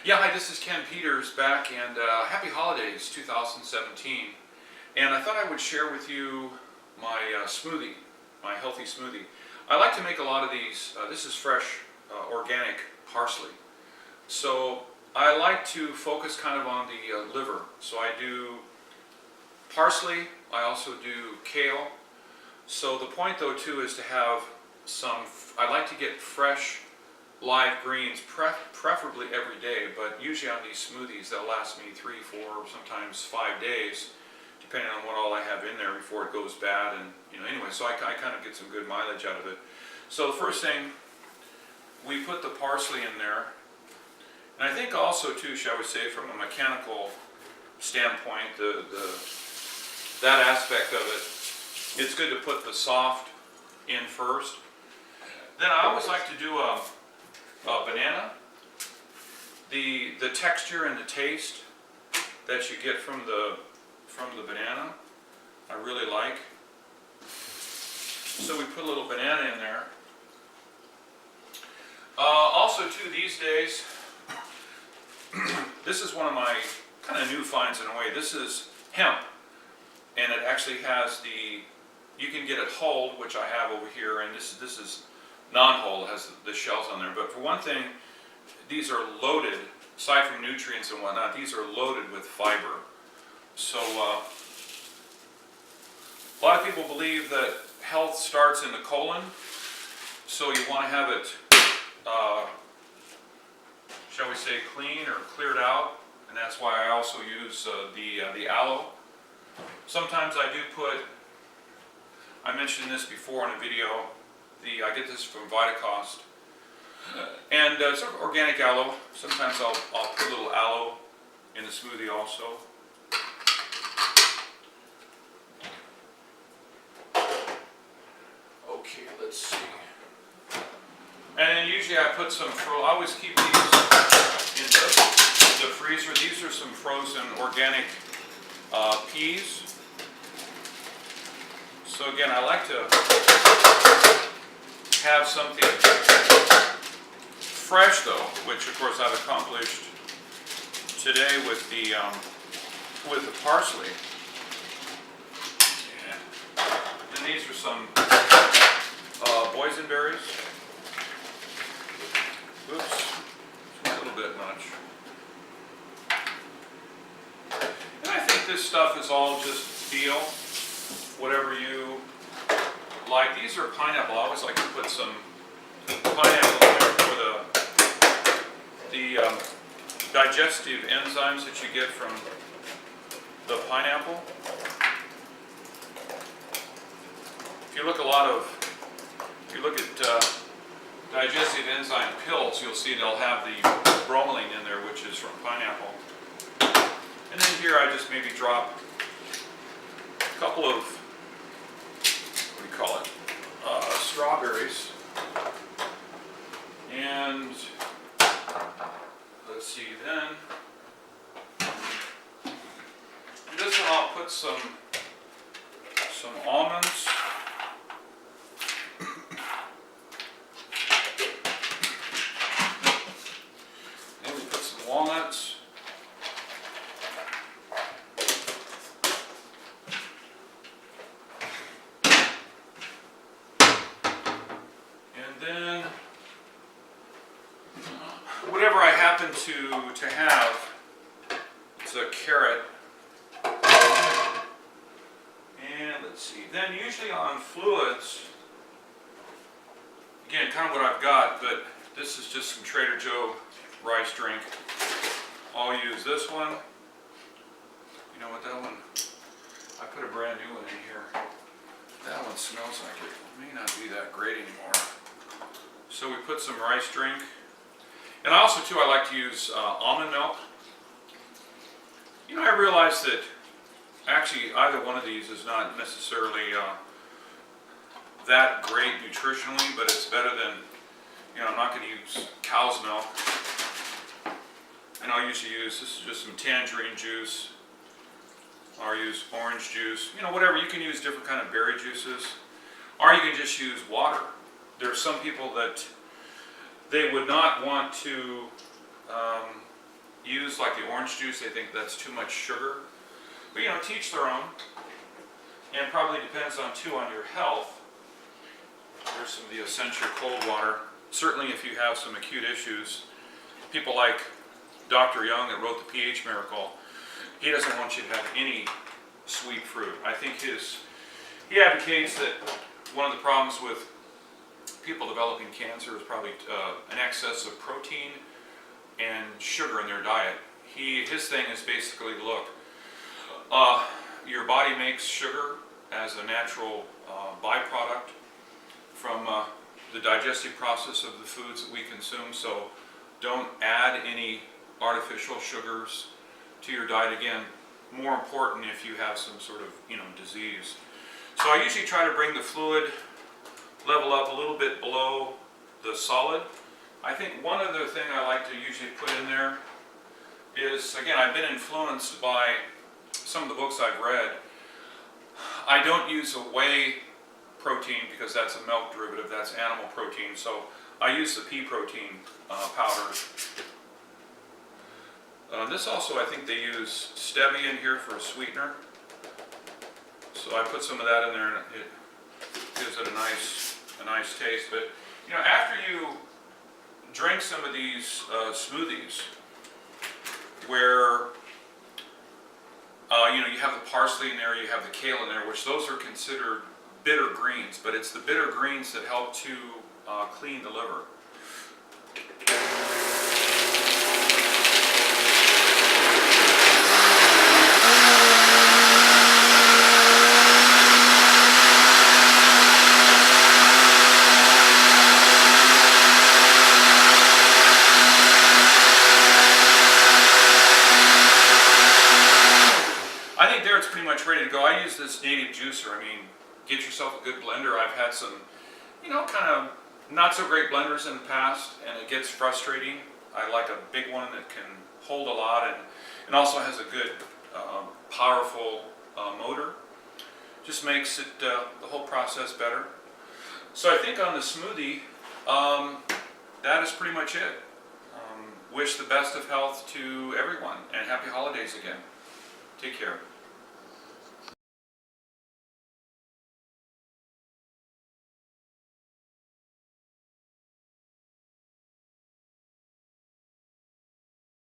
Yeah, hi, this is Ken Peters back, and happy holidays 2017. And I thought I would share with you my smoothie, my healthy smoothie. I like to make a lot of these. This is fresh, organic parsley. So I like to focus kind of on the liver. So I do parsley, I also do kale. So the point though too is to have I like to get fresh live greens, preferably every day, but usually on these smoothies they'll last me 3, 4, sometimes 5 days, depending on what all I have in there before it goes bad. And anyway, so I kind of get some good mileage out of it. So the first thing, we put the parsley in there, and I think also too, shall we say, from a mechanical standpoint, that aspect of it, it's good to put the soft in first. Then I always like to do a banana. The texture and the taste that you get from the banana, I really like. So we put a little banana in there. Also too, these days, this is one of my kind of new finds in a way. This is hemp, and it actually has you can get it hulled, which I have over here, and this is non-hulled, has the shells on there. But for one thing, these are loaded, aside from nutrients and whatnot, these are loaded with fiber. So a lot of people believe that health starts in the colon, so you want to have it, shall we say, clean or cleared out, and that's why I also use the aloe. Sometimes I do put, I mentioned this before in a video, I get this from Vitacost, and sort of organic aloe. Sometimes I'll put a little aloe in the smoothie also. Okay, let's see. And then usually I put some, I always keep these in the freezer. These are some frozen organic peas. So again, I like to have something fresh though, which of course I've accomplished today with the parsley. Yeah. And these are some boysenberries. Oops, a little bit much. And I think this stuff is all just feel, whatever you like. These are pineapple. I always like to put some pineapple in there for the digestive enzymes that you get from the pineapple. If you look at digestive enzyme pills, you'll see they'll have the bromelain in there, which is from pineapple. And then here I just maybe drop a couple of, what do you call it, strawberries. And let's see, then in this one I'll put some almonds. Then we put some walnuts. Then whatever I happen to have, it's a carrot. And let's see, then usually on fluids, again, kind of what I've got, but this is just some Trader Joe rice drink. I'll use this one. You know what, that one, I put a brand new one in here. That one smells like it may not be that great anymore. So we put some rice drink. And also too, I like to use almond milk. I realize that actually either one of these is not necessarily that great nutritionally, but it's better than, I'm not going to use cow's milk. And I'll usually use, this is just some tangerine juice. Or use orange juice, whatever. You can use different kind of berry juices, or you can just use water. There are some people that they would not want to use like the orange juice. They think that's too much sugar. But you know, to each their own. And probably depends on too on your health. There's some of the essential cold water. Certainly if you have some acute issues, people like Dr. Young that wrote the pH Miracle, he doesn't want you to have any sweet fruit. I think he advocates that one of the problems with people developing cancer is probably an excess of protein and sugar in their diet. His thing is basically, look, your body makes sugar as a natural byproduct from the digestive process of the foods that we consume, so don't add any artificial sugars to your diet. Again, more important if you have some sort of, you know, disease. So I usually try to bring the fluid level up a little bit below the solid. I think one other thing I like to usually put in there is, again, I've been influenced by some of the books I've read. I don't use a whey protein because that's a milk derivative, that's animal protein, so I use the pea protein powder. This also, I think they use stevia in here for a sweetener. So I put some of that in there and it gives it a nice taste. But you know, after you drink some of these smoothies where you know, you have the parsley in there, you have the kale in there, which those are considered bitter greens, but it's the bitter greens that help to clean the liver. I think there it's pretty much ready to go. I use this native juicer. I mean, get yourself a good blender. I've had some, you know, kind of not so great blenders in the past, and it gets frustrating. I like a big one that can hold a lot and also has a good, powerful motor. Just makes it the whole process better. So I think on the smoothie, that is pretty much it. Wish the best of health to everyone, and happy holidays again. Take care.